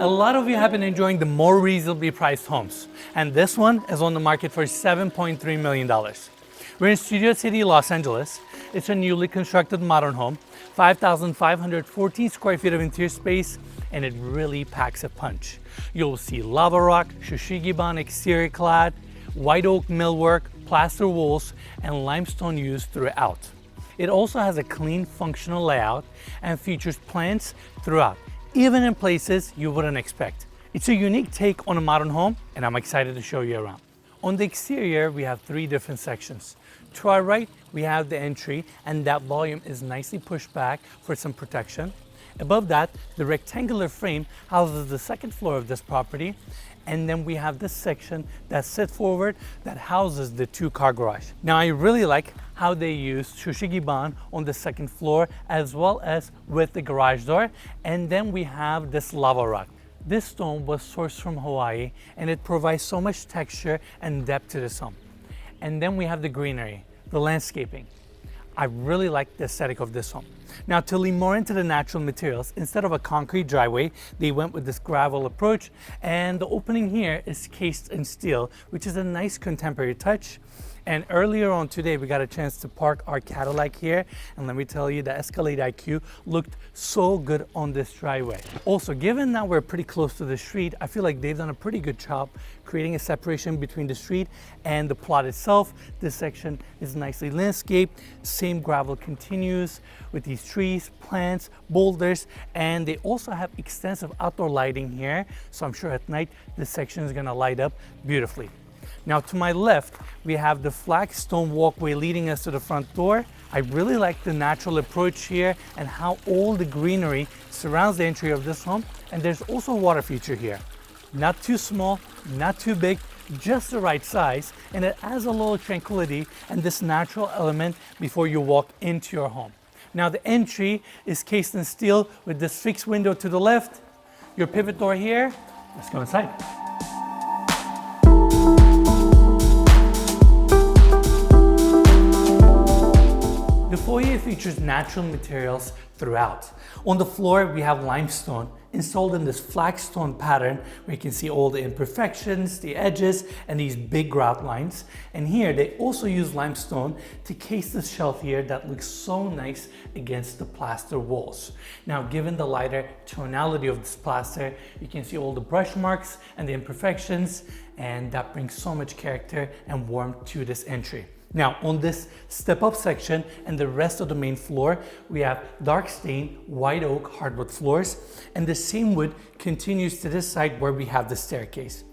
A lot of you have been enjoying the more reasonably priced homes, and this one is on the market for $7.3 million. We're in Studio City, Los Angeles. It's a newly constructed modern home, 5,514 square feet of interior space, and it really packs a punch. You'll see lava rock, Shoshigiban exterior clad, white oak millwork, plaster walls, and limestone used throughout. It also has a clean, functional layout and features plants throughout, even in places you wouldn't expect. It's a unique take on a modern home, and I'm excited to show you around. On the exterior, we have three different sections. To our right, we have the entry, and that volume is nicely pushed back for some protection. Above that, the rectangular frame houses the second floor of this property, and then we have this section that sits forward that houses the two-car garage. Now, I really like how they use Shoshigiban on the second floor as well as with the garage door, and then we have this lava rock. This stone was sourced from Hawaii, and it provides so much texture and depth to this home. And then we have the greenery, the landscaping. I really like the aesthetic of this home. Now, to lean more into the natural materials, instead of a concrete driveway, they went with this gravel approach, and the opening here is cased in steel, which is a nice contemporary touch. And earlier on today, we got a chance to park our Cadillac here, and let me tell you, the Escalade IQ looked so good on this driveway. Also, given that we're pretty close to the street, I feel like they've done a pretty good job creating a separation between the street and the plot itself. This section is nicely landscaped. Same gravel continues with these trees, plants, boulders, and they also have extensive outdoor lighting here. So I'm sure at night, this section is gonna light up beautifully. Now, to my left, we have the flag stone walkway leading us to the front door. I really like the natural approach here and how all the greenery surrounds the entry of this home. And there's also a water feature here. Not too small, not too big, just the right size. And it adds a little tranquility and this natural element before you walk into your home. Now, the entry is cased in steel with this fixed window to the left. Your pivot door here. Let's go inside. The foyer features natural materials throughout. On the floor, we have limestone installed in this flagstone pattern where you can see all the imperfections, the edges, and these big grout lines. And here, they also use limestone to case this shelf here that looks so nice against the plaster walls. Now, given the lighter tonality of this plaster, you can see all the brush marks and the imperfections, and that brings so much character and warmth to this entry. Now, on this step-up section and the rest of the main floor, we have dark stained white oak hardwood floors, and the same wood continues to this side where we have the staircase.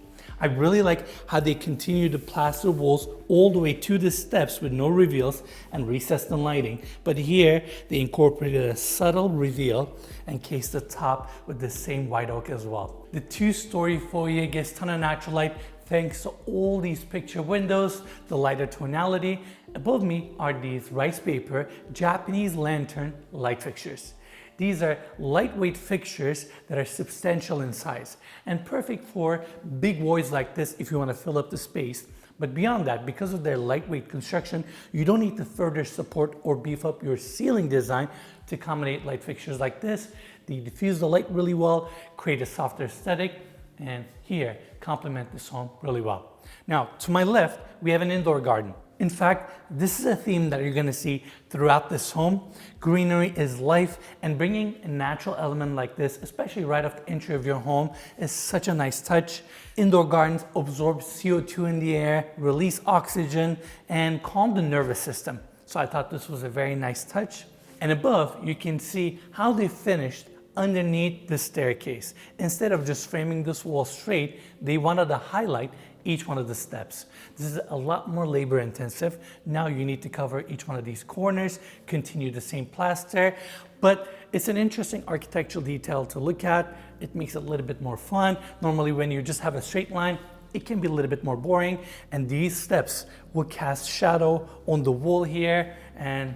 I really like how they continue to plaster walls all the way to the steps with no reveals and recessed in lighting, but here they incorporated a subtle reveal and cased the top with the same white oak as well. The two-story foyer gets a ton of natural light thanks to all these picture windows, the lighter tonality. Above me are these rice paper Japanese lantern light fixtures. These are lightweight fixtures that are substantial in size and perfect for big voids like this if you want to fill up the space. But beyond that, because of their lightweight construction, you don't need to further support or beef up your ceiling design to accommodate light fixtures like this. They diffuse the light really well, create a softer aesthetic, and here complement this home really well. Now, to my left, we have an indoor garden. In fact, this is a theme that you're going to see throughout this home. Greenery is life, and bringing a natural element like this, especially right off the entry of your home, is such a nice touch. Indoor gardens absorb CO2 in the air, release oxygen, and calm the nervous system. So I thought this was a very nice touch. And above, you can see how they finished underneath the staircase. Instead of just framing this wall straight, they wanted to highlight each one of the steps. This is a lot more labor intensive. Now you need to cover each one of these corners, continue the same plaster, but it's an interesting architectural detail to look at. It makes it a little bit more fun. Normally when you just have a straight line, it can be a little bit more boring, and these steps will cast shadow on the wall here, and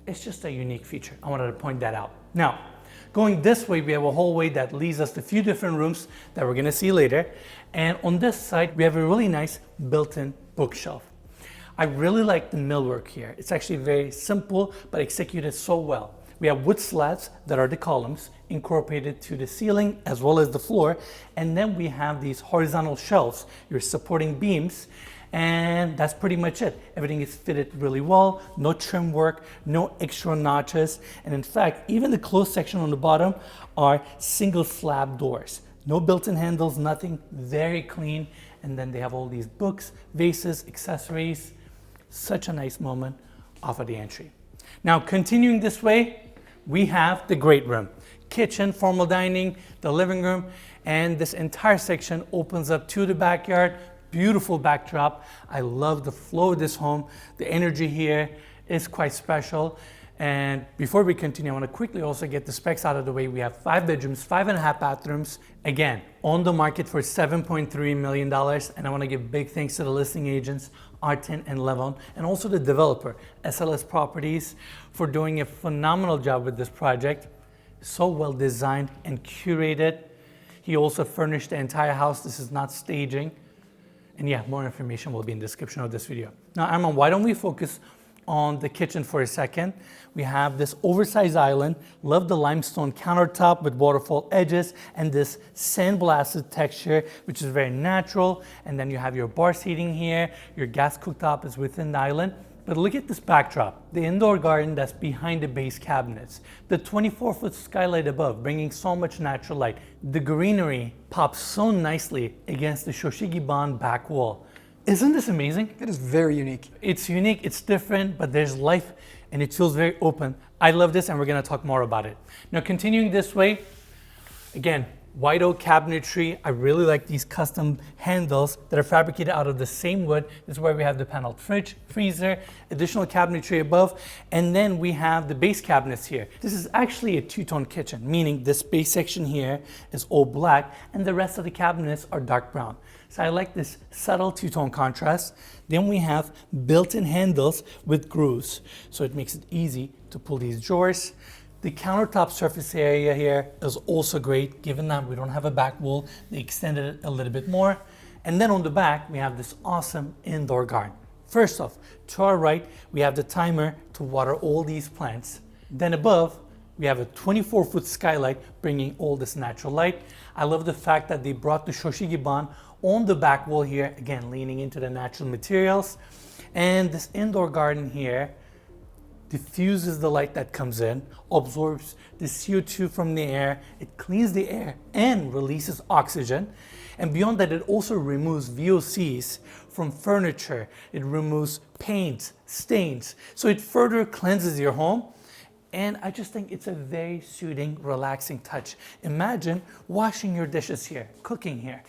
it's just a unique feature. I wanted to point that out. Now, going this way, we have a hallway that leads us to a few different rooms that we're gonna see later. And on this side, we have a really nice built-in bookshelf. I really like the millwork here. It's actually very simple, but executed so well. We have wood slats that are the columns incorporated to the ceiling as well as the floor. And then we have these horizontal shelves, your supporting beams. And that's pretty much it. Everything is fitted really well, no trim work, no extra notches. And in fact, even the closed section on the bottom are single slab doors. No built-in handles, nothing, very clean. And then they have all these books, vases, accessories. Such a nice moment off of the entry. Now, continuing this way, we have the great room. Kitchen, formal dining, the living room, and this entire section opens up to the backyard. Beautiful backdrop. I love the flow of this home. The energy here is quite special. And before we continue, I want to quickly also get the specs out of the way. We have 5 bedrooms, 5.5 bathrooms. Again, on the market for $7.3 million. And I want to give big thanks to the listing agents, Artin and Levon, and also the developer, SLS Properties, for doing a phenomenal job with this project. So well designed and curated. He also furnished the entire house. This is not staging. And yeah, more information will be in the description of this video. Now, Armand, why don't we focus on the kitchen for a second? We have this oversized island. Love the limestone countertop with waterfall edges and this sandblasted texture, which is very natural. And then you have your bar seating here. Your gas cooktop is within the island. But look at this backdrop, the indoor garden that's behind the base cabinets, the 24-foot skylight above, bringing so much natural light. The greenery pops so nicely against the Shoshigiban back wall. Isn't this amazing? It is very unique. It's unique, it's different, but there's life and it feels very open. I love this and we're gonna talk more about it. Now, continuing this way, again, white oak cabinetry. I really like these custom handles that are fabricated out of the same wood. This is where we have the paneled fridge, freezer, additional cabinetry above, and then we have the base cabinets here. This is actually a two-tone kitchen, meaning this base section here is all black and the rest of the cabinets are dark brown. So I like this subtle two-tone contrast. Then we have built-in handles with grooves, so it makes it easy to pull these drawers. The countertop surface area here is also great. Given that we don't have a back wall, they extended it a little bit more. And then on the back, we have this awesome indoor garden. First off, to our right, we have the timer to water all these plants. Then above, we have a 24-foot skylight bringing all this natural light. I love the fact that they brought the Shoshigiban on the back wall here, again, leaning into the natural materials. And this indoor garden here diffuses the light that comes in, absorbs the CO2 from the air, it cleans the air and releases oxygen. And beyond that, it also removes VOCs from furniture. It removes paint, stains. So it further cleanses your home. And I just think it's a very soothing, relaxing touch. Imagine washing your dishes here, cooking here,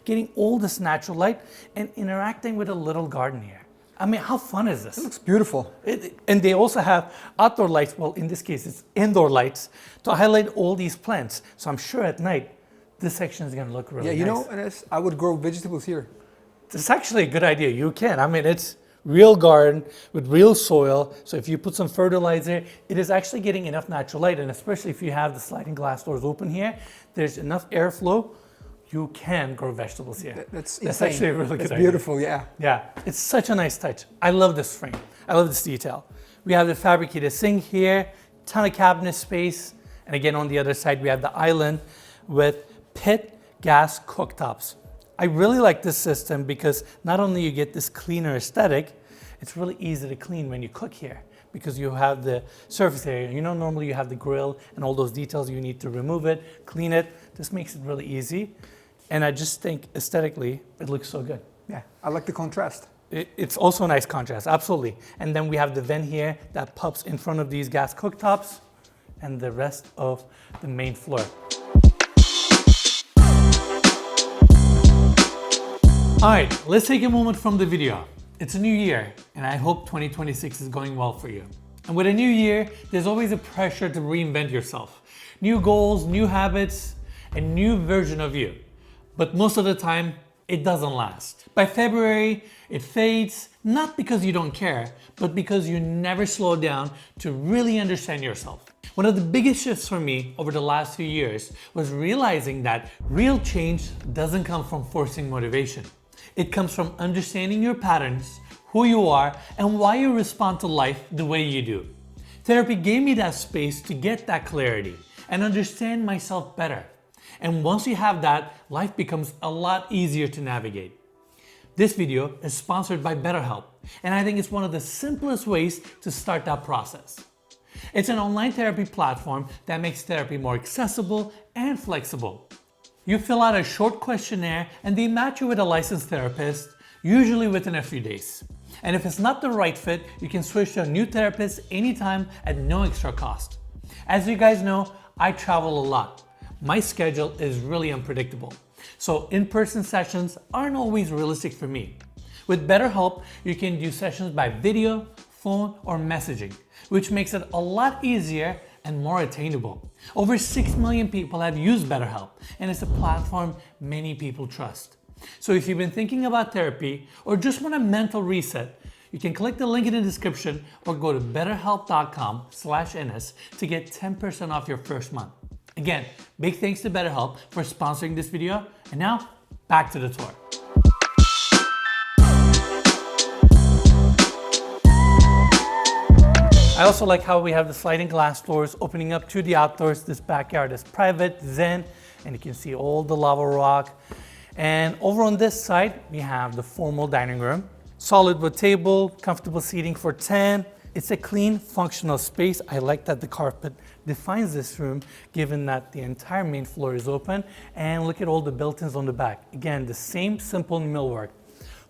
getting all this natural light and interacting with a little garden here. I mean, how fun is this? It looks beautiful. And they also have outdoor lights. Well, in this case, it's indoor lights to highlight all these plants. So I'm sure at night, this section is going to look really nice. Yeah, you know, Enes, I would grow vegetables here. It's actually a good idea. You can. I mean, it's real garden with real soil. So if you put some fertilizer, it is actually getting enough natural light. And especially if you have the sliding glass doors open here, there's enough airflow. You can grow vegetables here. That's actually a really good idea. It's beautiful, yeah. Yeah, it's such a nice touch. I love this frame. I love this detail. We have the fabricated sink here, ton of cabinet space. And again, on the other side, we have the island with pit gas cooktops. I really like this system because not only you get this cleaner aesthetic, it's really easy to clean when you cook here because you have the surface area. You know, normally you have the grill and all those details. You need to remove it, clean it. This makes it really easy. And I just think aesthetically, it looks so good. Yeah, I like the contrast. It's also a nice contrast, absolutely. And then we have the vent here that pops in front of these gas cooktops and the rest of the main floor. All right, let's take a moment from the video. It's a new year, and I hope 2026 is going well for you. And with a new year, there's always a pressure to reinvent yourself. New goals, new habits, a new version of you. But most of the time, it doesn't last. By February, it fades, not because you don't care, but because you never slow down to really understand yourself. One of the biggest shifts for me over the last few years was realizing that real change doesn't come from forcing motivation. It comes from understanding your patterns, who you are, and why you respond to life the way you do. Therapy gave me that space to get that clarity and understand myself better. And once you have that, life becomes a lot easier to navigate. This video is sponsored by BetterHelp, and I think it's one of the simplest ways to start that process. It's an online therapy platform that makes therapy more accessible and flexible. You fill out a short questionnaire and they match you with a licensed therapist, usually within a few days. And if it's not the right fit, you can switch to a new therapist anytime at no extra cost. As you guys know, I travel a lot. My schedule is really unpredictable, so in-person sessions aren't always realistic for me. With BetterHelp, you can do sessions by video, phone, or messaging, which makes it a lot easier and more attainable. Over 6 million people have used BetterHelp, and it's a platform many people trust. So if you've been thinking about therapy or just want a mental reset, you can click the link in the description or go to betterhelp.com/ns to get 10% off your first month. Again, big thanks to BetterHelp for sponsoring this video. And now, back to the tour. I also like how we have the sliding glass doors opening up to the outdoors. This backyard is private, zen, and you can see all the lava rock. And over on this side, we have the formal dining room. Solid wood table, comfortable seating for 10. It's a clean, functional space. I like that the carpet defines this room, given that the entire main floor is open. And look at all the built-ins on the back. Again, the same simple millwork.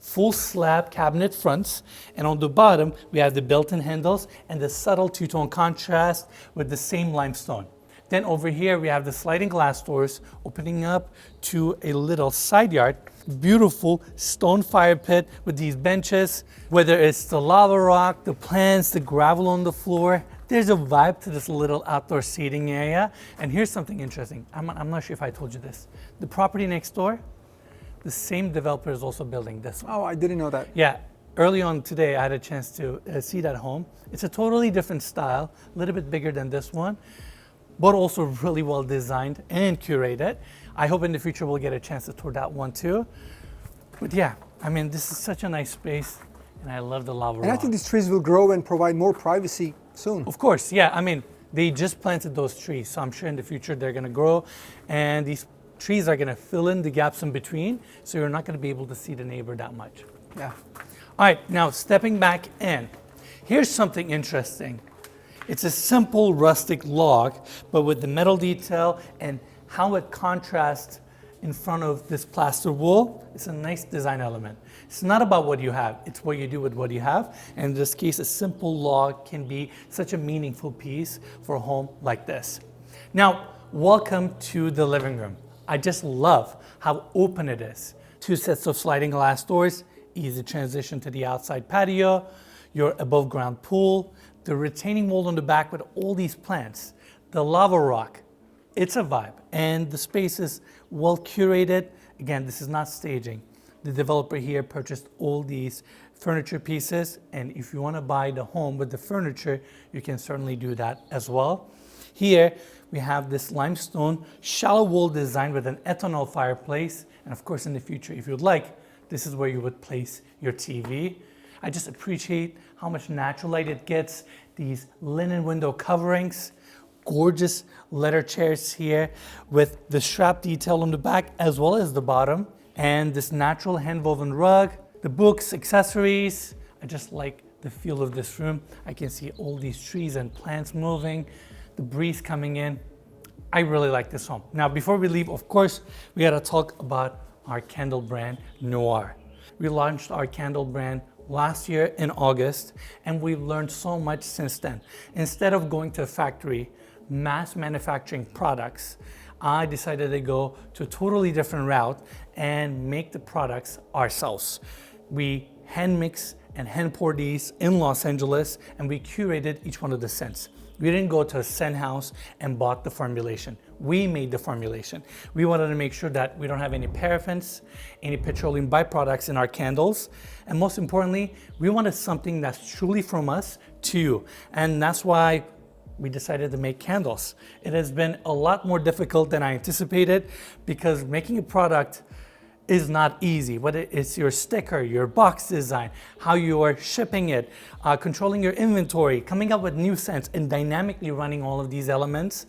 Full slab cabinet fronts, and on the bottom, we have the built-in handles and the subtle two-tone contrast with the same limestone. Then over here, we have the sliding glass doors opening up to a little side yard. Beautiful stone fire pit with these benches. Whether it's the lava rock, the plants, the gravel on the floor, there's a vibe to this little outdoor seating area. And here's something interesting. I'm not sure if I told you this. The property next door, the same developer is also building this one. Oh, I didn't know that. Yeah. Early on today, I had a chance to see that home. It's a totally different style, a little bit bigger than this one, but also really well designed and curated. I hope in the future we'll get a chance to tour that one too. But yeah, I mean, this is such a nice space, and I love the lava rock. And I think these trees will grow and provide more privacy soon. Of course, yeah. I mean, they just planted those trees, so I'm sure in the future they're gonna grow, and these trees are gonna fill in the gaps in between, so you're not gonna be able to see the neighbor that much. Yeah. All right, now stepping back in, here's something interesting. It's a simple rustic log, but with the metal detail and how it contrasts in front of this plaster wall, it's a nice design element. It's not about what you have, it's what you do with what you have. And in this case, a simple log can be such a meaningful piece for a home like this. Now, welcome to the living room. I just love how open it is. 2 sets of sliding glass doors, easy transition to the outside patio, your above ground pool, the retaining wall on the back with all these plants, the lava rock. It's a vibe, and the space is well curated. Again, this is not staging. The developer here purchased all these furniture pieces, and if you want to buy the home with the furniture, you can certainly do that as well. Here, we have this limestone shallow wall design with an ethanol fireplace, and of course in the future, if you'd like, this is where you would place your TV. I just appreciate how much natural light it gets, these linen window coverings, gorgeous leather chairs here with the strap detail on the back as well as the bottom, and this natural hand-woven rug, the books, accessories. I just like the feel of this room. I can see all these trees and plants moving, the breeze coming in. I really like this home. Now, before we leave, of course, we gotta talk about our candle brand, Nuare. We launched our candle brand last year in August, and we've learned so much since then. Instead of going to a factory, mass manufacturing products, I decided to go to a totally different route and make the products ourselves. We hand mix and hand pour these in Los Angeles, and we curated each one of the scents. We didn't go to a scent house and bought the formulation. We made the formulation. We wanted to make sure that we don't have any paraffins, any petroleum byproducts in our candles. And most importantly, we wanted something that's truly from us to you. And that's why we decided to make candles. It has been a lot more difficult than I anticipated, because making a product is not easy, whether it's your sticker, your box design, how you are shipping it, controlling your inventory, coming up with new scents, and dynamically running all of these elements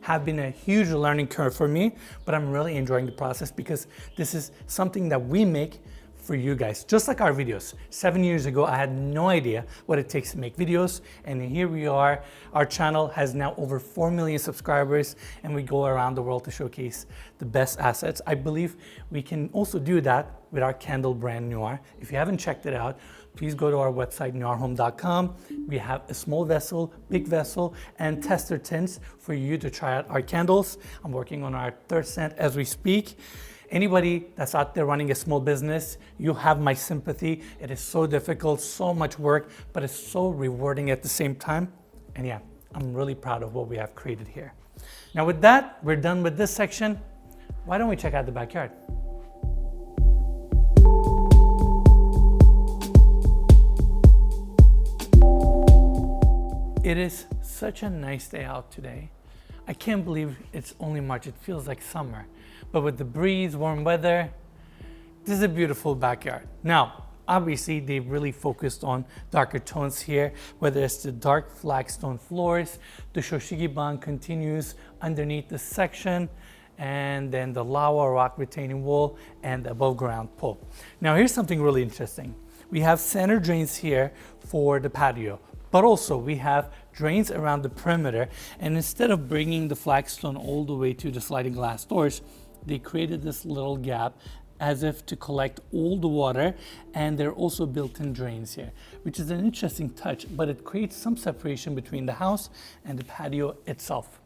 have been a huge learning curve for me, but I'm really enjoying the process because this is something that we make for you guys. Just like our videos. 7 years ago, I had no idea what it takes to make videos, and here we are. Our channel has now over 4 million subscribers, and we go around the world to showcase the best assets. I believe we can also do that with our candle brand Nuare. If you haven't checked it out, please go to our website, nuarehome.com. We have a small vessel, big vessel, and tester tints for you to try out our candles. I'm working on our third scent as we speak. Anybody that's out there running a small business, you have my sympathy. It is so difficult, so much work, but it's so rewarding at the same time. And yeah, I'm really proud of what we have created here. Now with that, we're done with this section. Why don't we check out the backyard? It is such a nice day out today. I can't believe it's only March. It feels like summer. But with the breeze, warm weather, this is a beautiful backyard. Now, obviously, they've really focused on darker tones here, whether it's the dark flagstone floors, the Shoshigiban continues underneath the section, and then the lava rock retaining wall and the above ground pool. Now, here's something really interesting. We have center drains here for the patio, but also we have drains around the perimeter, and instead of bringing the flagstone all the way to the sliding glass doors, they created this little gap as if to collect all the water, and there are also built-in drains here, which is an interesting touch, but it creates some separation between the house and the patio itself.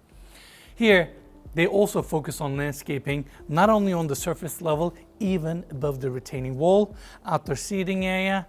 Here, they also focus on landscaping, not only on the surface level, even above the retaining wall, outdoor seating area,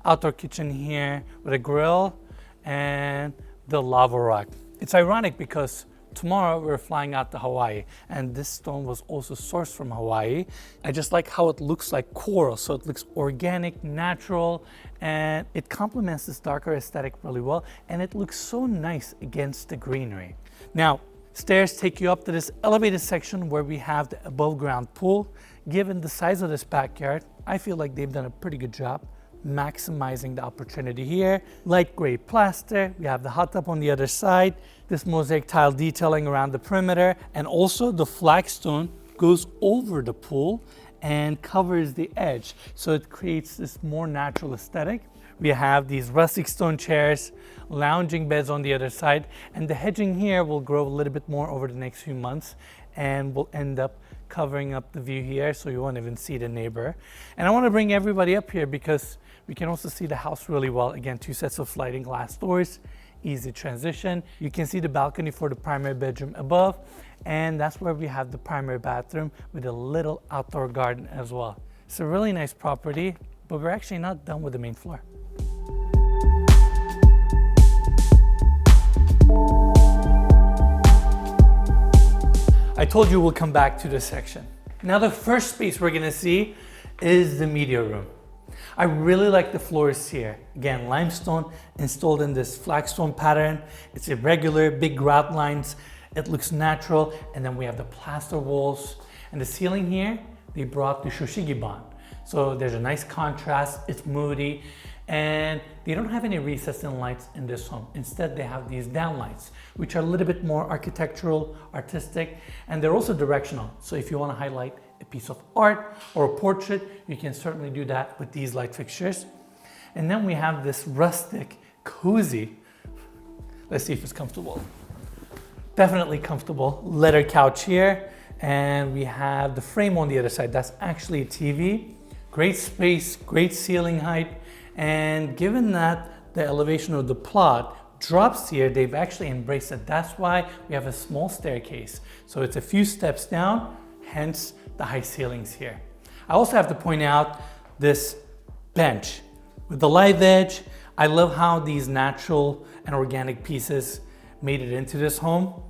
outdoor kitchen here with a grill, and the lava rock. It's ironic because tomorrow we're flying out to Hawaii, and this stone was also sourced from Hawaii. I just like how it looks like coral, so it looks organic, natural, and it complements this darker aesthetic really well, and it looks so nice against the greenery. Now, stairs take you up to this elevated section where we have the above ground pool. Given the size of this backyard, I feel like they've done a pretty good job maximizing the opportunity here. Light gray plaster, we have the hot tub on the other side, this mosaic tile detailing around the perimeter, and also the flagstone goes over the pool and covers the edge, so it creates this more natural aesthetic. We have these rustic stone chairs, lounging beds on the other side, and the hedging here will grow a little bit more over the next few months, and will end up covering up the view here so you won't even see the neighbor. And I want to bring everybody up here because we can also see the house really well. Again, 2 sets of sliding glass doors, easy transition. You can see the balcony for the primary bedroom above, and that's where we have the primary bathroom with a little outdoor garden as well. It's a really nice property, but we're actually not done with the main floor. I told you we'll come back to this section. Now the first space we're gonna see is the media room. I really like the floors here. Again, limestone installed in this flagstone pattern. It's irregular, big grout lines. It looks natural. And then we have the plaster walls. And the ceiling here, they brought the Shoshigiban. So there's a nice contrast, it's moody. And they don't have any recessed lights in this home. Instead, they have these down lights, which are a little bit more architectural, artistic, and they're also directional. So if you want to highlight a piece of art or a portrait, you can certainly do that with these light fixtures. And then we have this rustic, cozy, let's see if it's comfortable. Definitely comfortable, leather couch here. And we have the frame on the other side. That's actually a TV. Great space, great ceiling height. And given that the elevation of the plot drops here, they've actually embraced it. That's why we have a small staircase. So it's a few steps down, hence the high ceilings here. I also have to point out this bench with the live edge. I love how these natural and organic pieces made it into this home.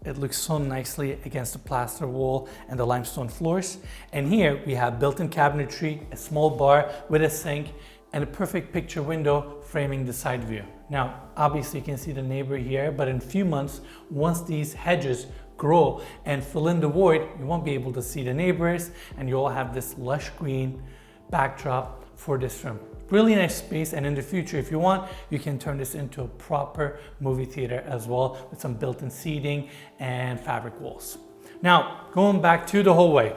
It looks so nicely against the plaster wall and the limestone floors. And here we have built-in cabinetry, a small bar with a sink, and a perfect picture window framing the side view. Now, obviously you can see the neighbor here, but in a few months, once these hedges grow and fill in the void, you won't be able to see the neighbors, and you'll have this lush green backdrop for this room. Really nice space, and in the future, if you want, you can turn this into a proper movie theater as well, with some built-in seating and fabric walls. Now, going back to the hallway.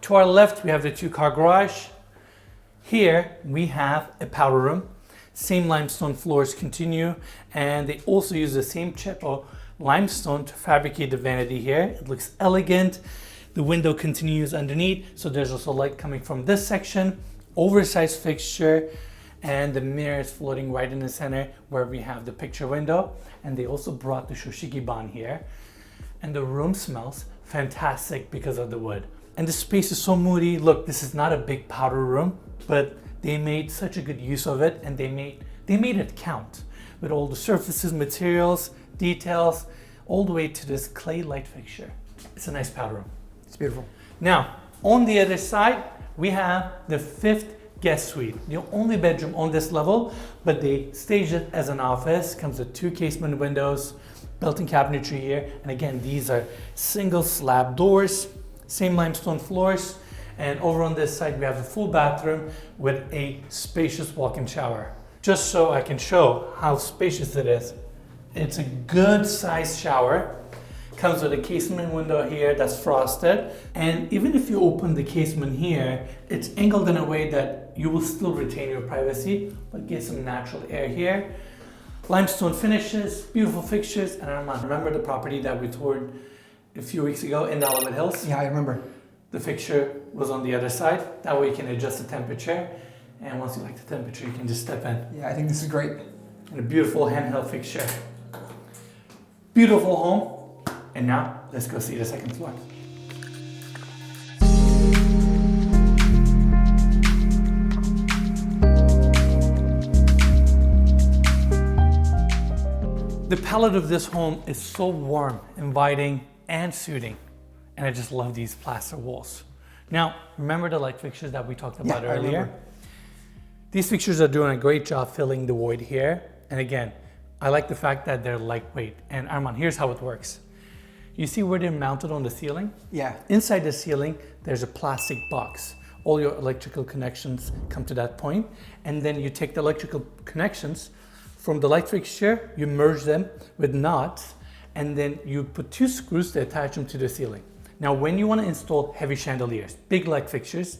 To our left, we have the 2-car garage. Here, we have a powder room. Same limestone floors continue, and they also use the same chip or limestone to fabricate the vanity here. It looks elegant. The window continues underneath, so there's also light coming from this section. Oversized fixture, and the mirror is floating right in the center where we have the picture window. And they also brought the Shoshikiban here. And the room smells fantastic because of the wood. And the space is so moody. Look, this is not a big powder room, but they made such a good use of it, and they made it count with all the surfaces, materials, details, all the way to this clay light fixture. It's a nice powder room. It's beautiful. Now, on the other side, we have the 5th guest suite, the only bedroom on this level, but they staged it as an office. Comes with 2 casement windows, built-in cabinetry here, and again, these are single slab doors, same limestone floors, and over on this side, we have a full bathroom with a spacious walk-in shower. Just so I can show how spacious it is, it's a good sized shower. Comes with a casement window here that's frosted, and even if you open the casement here, it's angled in a way that you will still retain your privacy, but get some natural air here. Limestone finishes, beautiful fixtures, and Arman, remember the property that we toured a few weeks ago in the Olivet Hills? Yeah, I remember. The fixture was on the other side. That way you can adjust the temperature, and once you like the temperature, you can just step in. Yeah, I think this is great. And a beautiful handheld fixture. Beautiful home. And now, let's go see the second floor. The palette of this home is so warm, inviting, and soothing. And I just love these plaster walls. Now, remember the light fixtures that we talked about earlier? I remember. These fixtures are doing a great job filling the void here. And again, I like the fact that they're lightweight. And Arman, here's how it works. You see where they're mounted on the ceiling? Yeah. Inside the ceiling, there's a plastic box. All your electrical connections come to that point. And then you take the electrical connections from the light fixture, you merge them with knots, and then you put 2 screws to attach them to the ceiling. Now, when you want to install heavy chandeliers, big light fixtures,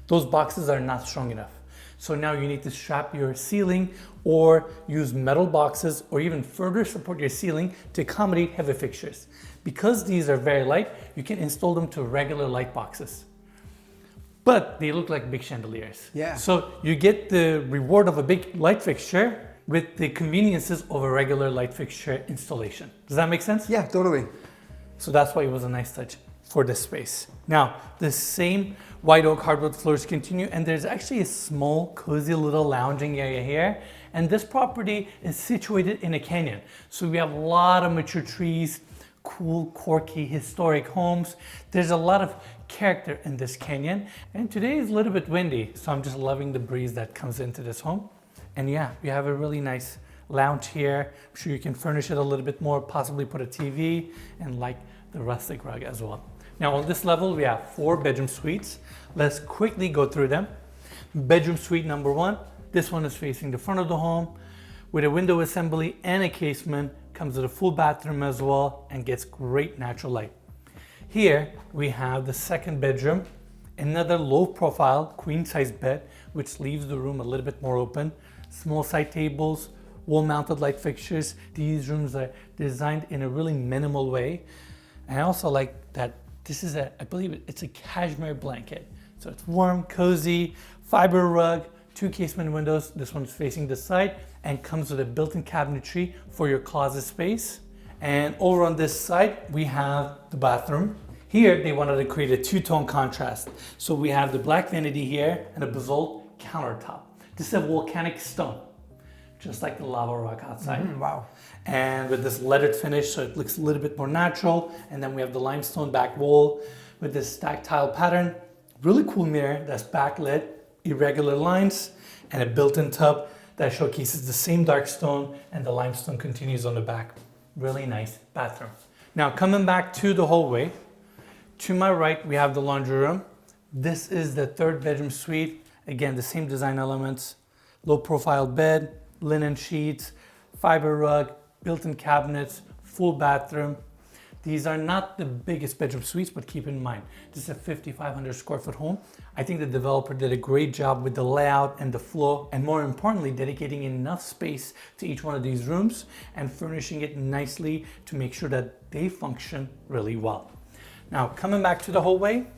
those boxes are not strong enough. So now you need to strap your ceiling or use metal boxes or even further support your ceiling to accommodate heavy fixtures. Because these are very light, you can install them to regular light boxes. But they look like big chandeliers. Yeah. So you get the reward of a big light fixture with the conveniences of a regular light fixture installation. Does that make sense? Yeah, totally. So that's why it was a nice touch for this space. Now, the same white oak hardwood floors continue, and there's actually a small, cozy little lounging area here. And this property is situated in a canyon. So we have a lot of mature trees, cool, quirky, historic homes. There's a lot of character in this canyon. And today is a little bit windy, so I'm just loving the breeze that comes into this home. And yeah, we have a really nice lounge here. I'm sure you can furnish it a little bit more, possibly put a TV and like the rustic rug as well. Now on this level, we have 4 bedroom suites. Let's quickly go through them. Bedroom suite number 1. This one is facing the front of the home with a window assembly and a casement. Comes with a full bathroom as well and gets great natural light. Here we have the second bedroom, another low profile queen size bed, which leaves the room a little bit more open. Small side tables, wall mounted light fixtures. These rooms are designed in a really minimal way. And I also like that this is I believe it's a cashmere blanket. So it's warm, cozy, fiber rug, 2 casement windows. This one's facing the side and comes with a built-in cabinetry for your closet space. And over on this side, we have the bathroom. Here, they wanted to create a 2-tone contrast. So we have the black vanity here and a basalt countertop. This is a volcanic stone, just like the lava rock outside. Wow. And with this lettered finish, so it looks a little bit more natural. And then we have the limestone back wall with this stacked tile pattern. Really cool mirror that's backlit, irregular lines, and a built-in tub that showcases the same dark stone, and the limestone continues on the back. Really nice bathroom. Now coming back to the hallway, to my right we have the laundry room. This is the 3rd bedroom suite. Again, the same design elements, low profile bed, linen sheets, fiber rug, built-in cabinets, full bathroom. These are not the biggest bedroom suites, but keep in mind, this is a 5,500 square foot home. I think the developer did a great job with the layout and the flow, and more importantly, dedicating enough space to each one of these rooms and furnishing it nicely to make sure that they function really well. Now, coming back to the hallway,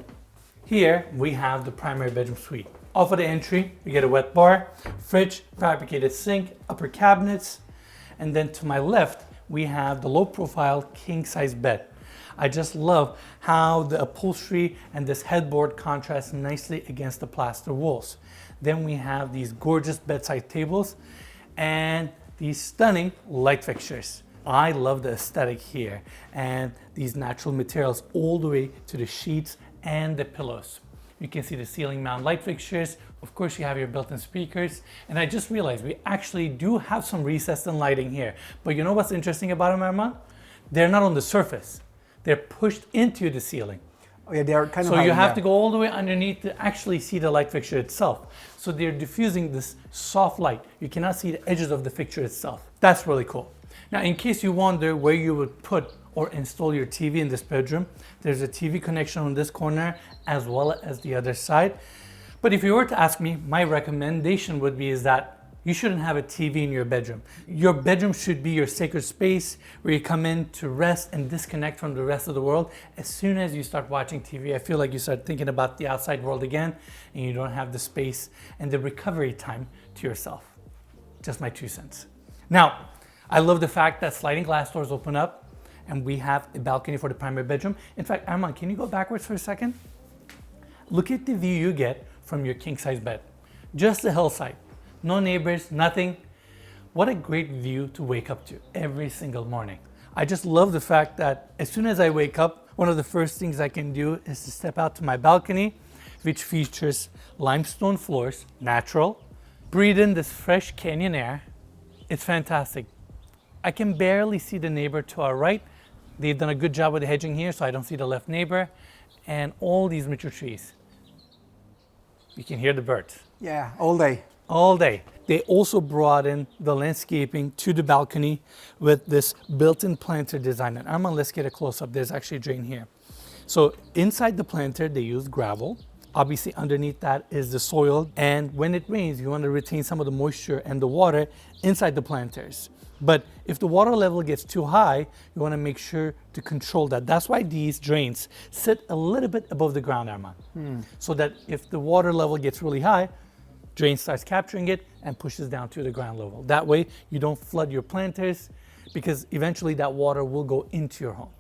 here we have the primary bedroom suite. Off of the entry, we get a wet bar, fridge, fabricated sink, upper cabinets, and then to my left, we have the low profile king size bed. I just love how the upholstery and this headboard contrast nicely against the plaster walls. Then we have these gorgeous bedside tables and these stunning light fixtures. I love the aesthetic here and these natural materials all the way to the sheets and the pillows. You can see the ceiling mount light fixtures. Of course, you have your built-in speakers. And I just realized we actually do have some recessed lighting here. But you know what's interesting about them, Arman? They're not on the surface. They're pushed into the ceiling. Oh yeah, they are kind of So high, you have to go all the way underneath to actually see the light fixture itself. So they're diffusing this soft light. You cannot see the edges of the fixture itself. That's really cool. Now, in case you wonder where you would put or install your TV in this bedroom, there's a TV connection on this corner as well as the other side. But if you were to ask me, my recommendation would be is that you shouldn't have a TV in your bedroom. Your bedroom should be your sacred space where you come in to rest and disconnect from the rest of the world. As soon as you start watching TV, I feel like you start thinking about the outside world again and you don't have the space and the recovery time to yourself. Just my 2 cents. Now, I love the fact that sliding glass doors open up and we have a balcony for the primary bedroom. In fact, Arman, can you go backwards for a second? Look at the view you get from your king size bed. Just the hillside, no neighbors, nothing. What a great view to wake up to every single morning. I just love the fact that as soon as I wake up, one of the first things I can do is to step out to my balcony, which features limestone floors, natural, breathe in this fresh canyon air. It's fantastic. I can barely see the neighbor to our right. They've done a good job with the hedging here, so I don't see the left neighbor. And all these mature trees. You can hear the birds. Yeah, all day. All day. They also brought in the landscaping to the balcony with this built-in planter design. And Arman, let's get a close-up. There's actually a drain here. So inside the planter, they use gravel. Obviously, underneath that is the soil. And when it rains, you want to retain some of the moisture and the water inside the planters. But if the water level gets too high, you want to make sure to control that. That's why these drains sit a little bit above the ground, Arman. So that if the water level gets really high, drain starts capturing it and pushes down to the ground level. That way, you don't flood your planters because eventually that water will go into your home.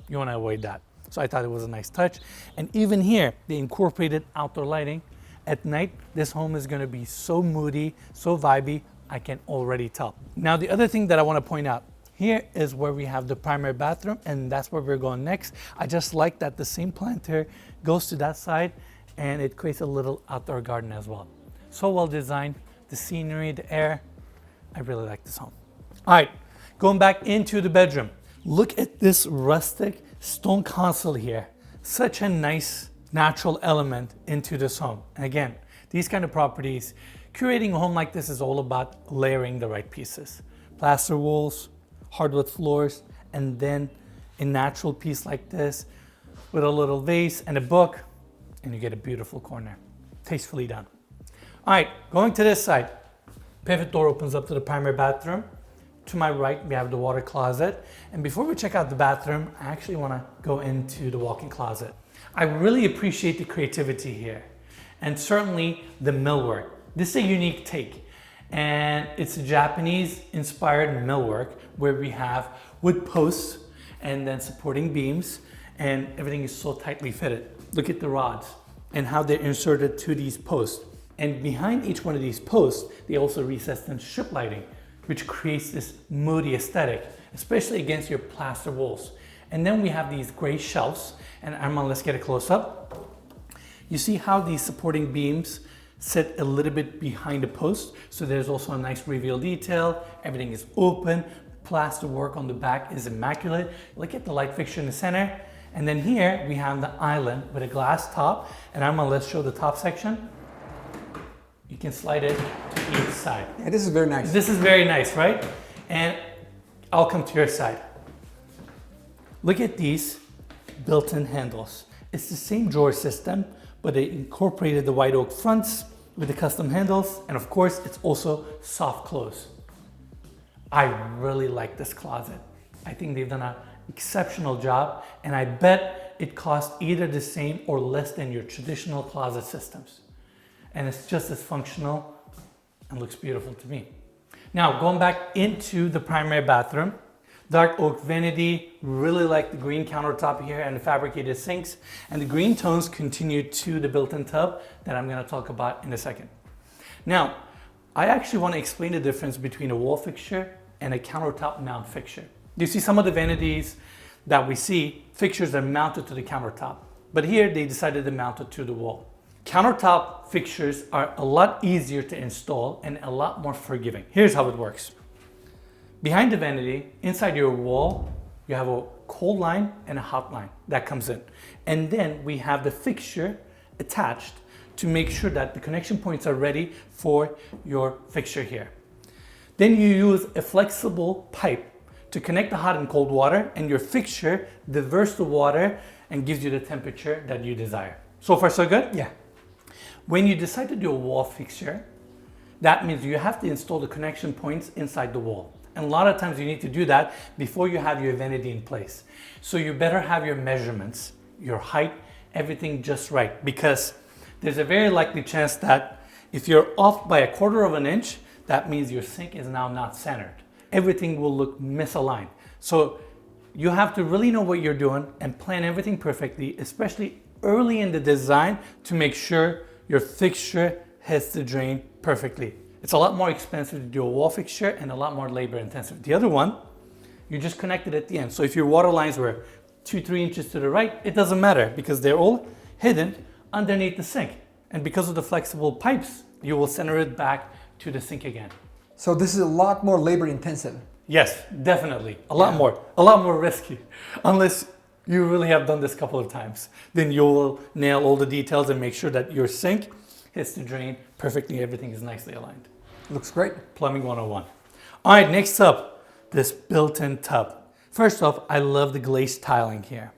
You want to avoid that. So I thought it was a nice touch. And even here, they incorporated outdoor lighting. At night, this home is going to be so moody, so vibey, I can already tell. Now, the other thing that I want to point out, here is where we have the primary bathroom, and that's where we're going next. I just like that the same planter goes to that side, and it creates a little outdoor garden as well. So well designed, the scenery, the air. I really like this home. All right, going back into the bedroom. Look at this rustic stone console here. Such a nice natural element into this home. And again, these kind of properties, curating a home like this is all about layering the right pieces. Plaster walls, hardwood floors, and then a natural piece like this with a little vase and a book, and you get a beautiful corner. Tastefully done. All right, going to this side. Pivot door opens up to the primary bathroom. To my right, we have the water closet. And before we check out the bathroom, I actually want to go into the walk-in closet. I really appreciate the creativity here, and certainly the millwork. This is a unique take, and it's a Japanese-inspired millwork where we have wood posts and then supporting beams, and everything is so tightly fitted. Look at the rods and how they're inserted to these posts. And behind each one of these posts, they also recessed in strip lighting, which creates this moody aesthetic, especially against your plaster walls. And then we have these gray shelves, and Arman, let's get a close-up. You see how these supporting beams sit a little bit behind the post, so there's also a nice reveal detail. Everything is open, plaster work on the back is immaculate. Look at the light fixture in the center. And then here we have the island with a glass top. And let's show the top section. You can slide it to each side. Yeah, this is very nice. This is very nice, right? And I'll come to your side. Look at these built-in handles. It's the same drawer system, but they incorporated the white oak fronts with the custom handles. And of course, it's also soft close. I really like this closet. I think they've done an exceptional job, and I bet it costs either the same or less than your traditional closet systems. And it's just as functional and looks beautiful to me. Now, going back into the primary bathroom, dark oak vanity, really like the green countertop here and the fabricated sinks, and the green tones continue to the built-in tub that I'm going to talk about in a second. Now, I actually want to explain the difference between a wall fixture and a countertop mount fixture. You see some of the vanities that we see, fixtures are mounted to the countertop, but here they decided to mount it to the wall. Countertop fixtures are a lot easier to install and a lot more forgiving. Here's how it works. Behind the vanity, inside your wall, you have a cold line and a hot line that comes in. And then we have the fixture attached to make sure that the connection points are ready for your fixture here. Then you use a flexible pipe to connect the hot and cold water, and your fixture diverts the water and gives you the temperature that you desire. So far, so good? Yeah. When you decide to do a wall fixture, that means you have to install the connection points inside the wall. And a lot of times you need to do that before you have your vanity in place. So you better have your measurements, your height, everything just right, because there's a very likely chance that if you're off by 1/4 of an inch, that means your sink is now not centered. Everything will look misaligned. So you have to really know what you're doing and plan everything perfectly, especially early in the design, to make sure your fixture hits the drain perfectly. It's a lot more expensive to do a wall fixture and a lot more labor intensive. The other one, you just connect it at the end. So if your water lines were 2-3 inches to the right, it doesn't matter because they're all hidden underneath the sink. And because of the flexible pipes, you will center it back to the sink again. So this is a lot more labor intensive. Yes, definitely. A lot more risky. Unless you really have done this a couple of times. Then you'll nail all the details and make sure that your sink hits the drain perfectly. Everything is nicely aligned. Looks great. Plumbing 101. All right, next up, this built-in tub. First off, I love the glazed tiling here.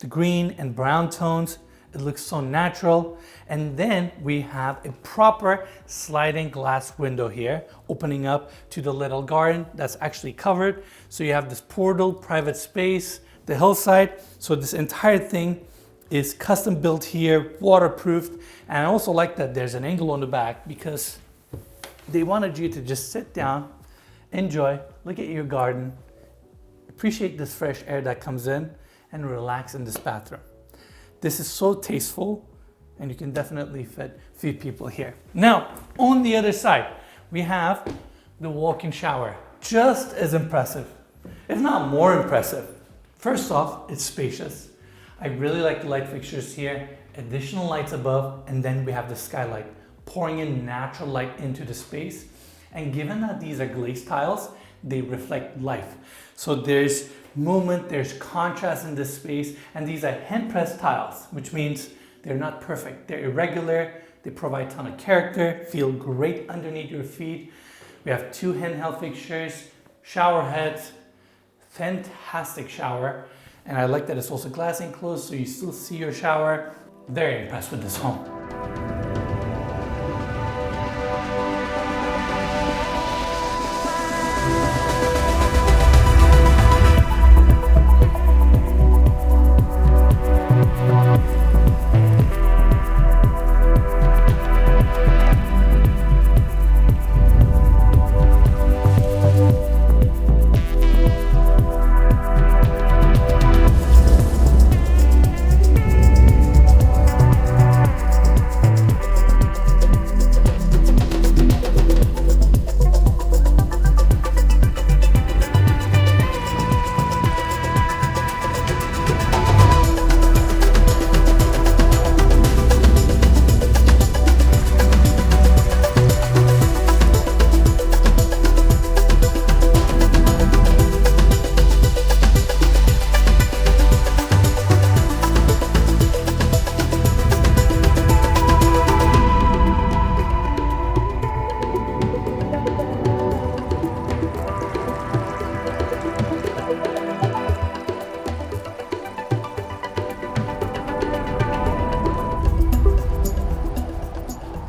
The green and brown tones, it looks so natural. And then we have a proper sliding glass window here, opening up to the little garden that's actually covered. So you have this portal, private space, the hillside. So this entire thing is custom built here, waterproofed. And I also like that there's an angle on the back because they wanted you to just sit down, enjoy, look at your garden, appreciate this fresh air that comes in, and relax in this bathroom. This is so tasteful, and you can definitely fit few people here. Now, on the other side, we have the walk-in shower. Just as impressive, if not more impressive. First off, it's spacious. I really like the light fixtures here, additional lights above, and then we have the skylight, pouring in natural light into the space. And given that these are glazed tiles, they reflect life. So there's movement, there's contrast in this space, and these are hand-pressed tiles, which means they're not perfect. They're irregular, they provide a ton of character, feel great underneath your feet. We have 2 handheld fixtures, shower heads, fantastic shower. And I like that it's also glass enclosed, so you still see your shower. Very impressed with this home.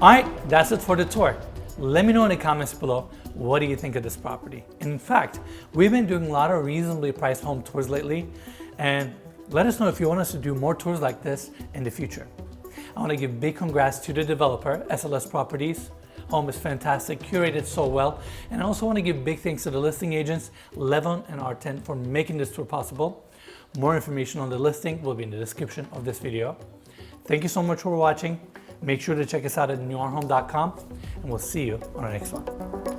All right, that's it for the tour. Let me know in the comments below, what do you think of this property? And in fact, we've been doing a lot of reasonably priced home tours lately, and let us know if you want us to do more tours like this in the future. I want to give big congrats to the developer, SLS Properties. Home is fantastic, curated so well. And I also want to give big thanks to the listing agents, Levon and Artin, for making this tour possible. More information on the listing will be in the description of this video. Thank you so much for watching. Make sure to check us out at nuarehome.com, and we'll see you on our next one.